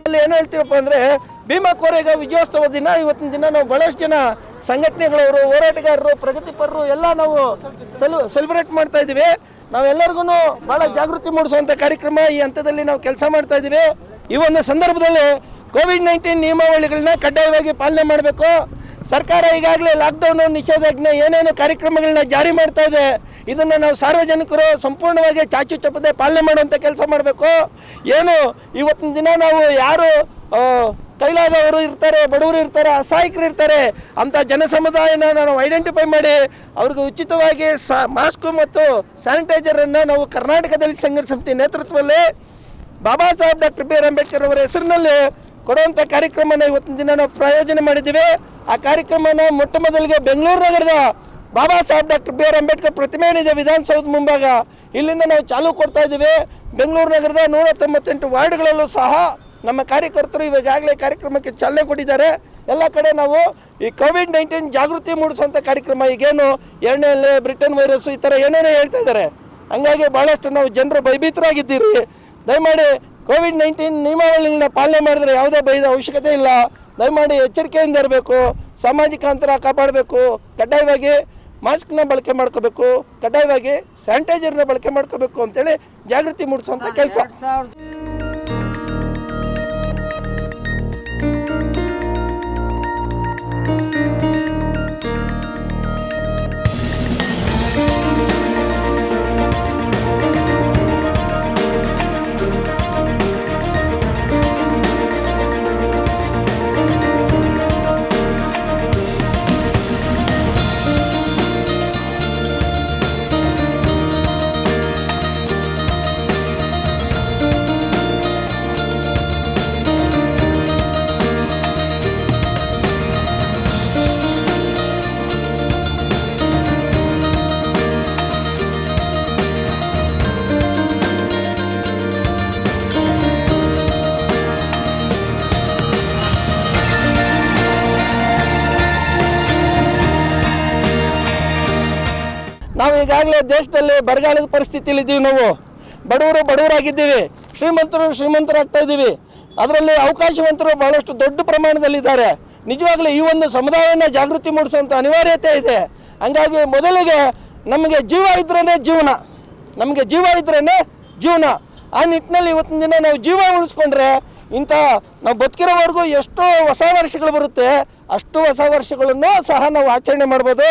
ಅಲ್ಲಿ ಏನು ಹೇಳ್ತೀರಪ್ಪ ಅಂದರೆ ಭೀಮಾ ಕೋರೆಗಾಂವ್ ವಿಜಯೋತ್ಸವ ದಿನ ಇವತ್ತಿನ ದಿನ ನಾವು ಭಾಳಷ್ಟು ಜನ ಸಂಘಟನೆಗಳವರು, ಹೋರಾಟಗಾರರು, ಪ್ರಗತಿಪರರು ಎಲ್ಲ ನಾವು ಸೆಲೆಬ್ರೇಟ್ ಮಾಡ್ತಾ ಇದ್ದೀವಿ. ನಾವೆಲ್ಲರಿಗೂ ಭಾಳ ಜಾಗೃತಿ ಮೂಡಿಸುವಂಥ ಕಾರ್ಯಕ್ರಮ ಈ ಹಂತದಲ್ಲಿ ನಾವು ಕೆಲಸ ಮಾಡ್ತಾ ಇದ್ದೀವಿ. ಈ ಒಂದು ಸಂದರ್ಭದಲ್ಲಿ ಕೋವಿಡ್-19 ನಿಯಮಾವಳಿಗಳನ್ನ ಕಡ್ಡಾಯವಾಗಿ ಪಾಲನೆ ಮಾಡಬೇಕು. ಸರ್ಕಾರ ಈಗಾಗಲೇ ಲಾಕ್ಡೌನ್ ನಿಷೇಧಾಜ್ಞೆ ಏನೇನು ಕಾರ್ಯಕ್ರಮಗಳನ್ನ ಜಾರಿ ಮಾಡ್ತಾ ಇದೆ, ಇದನ್ನು ನಾವು ಸಾರ್ವಜನಿಕರು ಸಂಪೂರ್ಣವಾಗಿ ಚಾಚು ತಪ್ಪದೆ ಪಾಲನೆ ಮಾಡುವಂಥ ಕೆಲಸ ಮಾಡಬೇಕು. ಏನು ಇವತ್ತಿನ ದಿನ ನಾವು ಯಾರು ಕೈಲಾದವರು ಇರ್ತಾರೆ, ಬಡವರು ಇರ್ತಾರೆ, ಅಸಹಾಯಕರು ಇರ್ತಾರೆ, ಅಂಥ ಜನಸಮುದಾಯನ ನಾವು ಐಡೆಂಟಿಫೈ ಮಾಡಿ ಅವ್ರಿಗೆ ಉಚಿತವಾಗಿ ಮಾಸ್ಕು ಮತ್ತು ಸ್ಯಾನಿಟೈಸರನ್ನು ನಾವು ಕರ್ನಾಟಕದಲ್ಲಿ ಸಂಘರ್ಷ ಸಮಿತಿ ನೇತೃತ್ವದಲ್ಲಿ Baba Saheb doctor B R Ambedkar ಅವರ ಹೆಸರಿನಲ್ಲಿ ಕೊಡುವಂಥ ಕಾರ್ಯಕ್ರಮನ ಇವತ್ತಿನ ದಿನ ನಾವು ಪ್ರಾಯೋಜನೆ ಮಾಡಿದ್ದೀವಿ. ಆ ಕಾರ್ಯಕ್ರಮನ ಮೊಟ್ಟ ಮೊದಲಿಗೆ ಬೆಂಗಳೂರು ನಗರದ Baba Saheb doctor B R Ambedkar ಪ್ರತಿಮೆ ಏನಿದೆ ವಿಧಾನಸೌಧ ಮುಂಭಾಗ, ಇಲ್ಲಿಂದ ನಾವು ಚಾಲೂ ಕೊಡ್ತಾ ಇದ್ದೀವಿ. ಬೆಂಗಳೂರು ನಗರದ 198 ವಾರ್ಡ್ಗಳಲ್ಲೂ ಸಹ ನಮ್ಮ ಕಾರ್ಯಕರ್ತರು ಇವಾಗಲೇ ಕಾರ್ಯಕ್ರಮಕ್ಕೆ ಚಾಲನೆ ಕೊಟ್ಟಿದ್ದಾರೆ. ಎಲ್ಲ ಕಡೆ ನಾವು ಈ ಕೋವಿಡ್-19 ಜಾಗೃತಿ ಮೂಡಿಸುವಂಥ ಕಾರ್ಯಕ್ರಮ, ಈಗೇನು 2ನೇ ಅಲೆ, ಬ್ರಿಟನ್ ವೈರಸ್ಸು ಈ ಥರ ಏನೇನೋ ಹೇಳ್ತಾ ಇದ್ದಾರೆ. ಹಂಗಾಗಿ ಭಾಳಷ್ಟು ನಾವು ಜನರು ಭಯಭೀತರಾಗಿದ್ದೀರಿ. ದಯಮಾಡಿ ಕೋವಿಡ್-19 ನಿಯಮಾವಳಿಗಳನ್ನ ಪಾಲನೆ ಮಾಡಿದ್ರೆ ಯಾವುದೇ ಭಯದ ಅವಶ್ಯಕತೆ ಇಲ್ಲ. ದಯಮಾಡಿ ಎಚ್ಚರಿಕೆಯಿಂದ ಇರಬೇಕು, ಸಾಮಾಜಿಕ ಅಂತರ ಕಾಪಾಡಬೇಕು, ಕಡ್ಡಾಯವಾಗಿ ಮಾಸ್ಕ್ನ ಬಳಕೆ ಮಾಡ್ಕೋಬೇಕು, ಕಡ್ಡಾಯವಾಗಿ ಸ್ಯಾನಿಟೈಸರ್ನ ಬಳಕೆ ಮಾಡ್ಕೋಬೇಕು ಅಂತೇಳಿ ಜಾಗೃತಿ ಮೂಡಿಸುವಂಥ ಕೆಲಸ. ನಾವು ಈಗಾಗಲೇ ದೇಶದಲ್ಲಿ ಬರಗಾಲದ ಪರಿಸ್ಥಿತಿಯಲ್ಲಿ ಇದ್ದೀವಿ. ನಾವು ಬಡವರಾಗಿದ್ದೀವಿ, ಶ್ರೀಮಂತರಾಗ್ತಾ ಇದ್ದೀವಿ. ಅದರಲ್ಲಿ ಅವಕಾಶವಂತರು ಭಾಳಷ್ಟು ದೊಡ್ಡ ಪ್ರಮಾಣದಲ್ಲಿದ್ದಾರೆ. ನಿಜವಾಗ್ಲೂ ಈ ಒಂದು ಸಮುದಾಯನ ಜಾಗೃತಿ ಮೂಡಿಸುವಂಥ ಅನಿವಾರ್ಯತೆ ಇದೆ. ಹಂಗಾಗಿ ಮೊದಲಿಗೆ ನಮಗೆ ಜೀವ ಇದ್ರೇ ಜೀವನ, ನಮಗೆ ಜೀವ ಇದ್ರೇ ಜೀವನ. ಆ ನಿಟ್ಟಿನಲ್ಲಿ ಇವತ್ತಿನ ದಿನ ನಾವು ಜೀವ ಉಳಿಸ್ಕೊಂಡ್ರೆ ನಾವು ಬದುಕಿರೋವರೆಗೂ ಎಷ್ಟೋ ಹೊಸ ವರ್ಷಗಳು ಬರುತ್ತೆ, ಅಷ್ಟು ಹೊಸ ವರ್ಷಗಳನ್ನು ಸಹ ನಾವು ಆಚರಣೆ ಮಾಡ್ಬೋದು.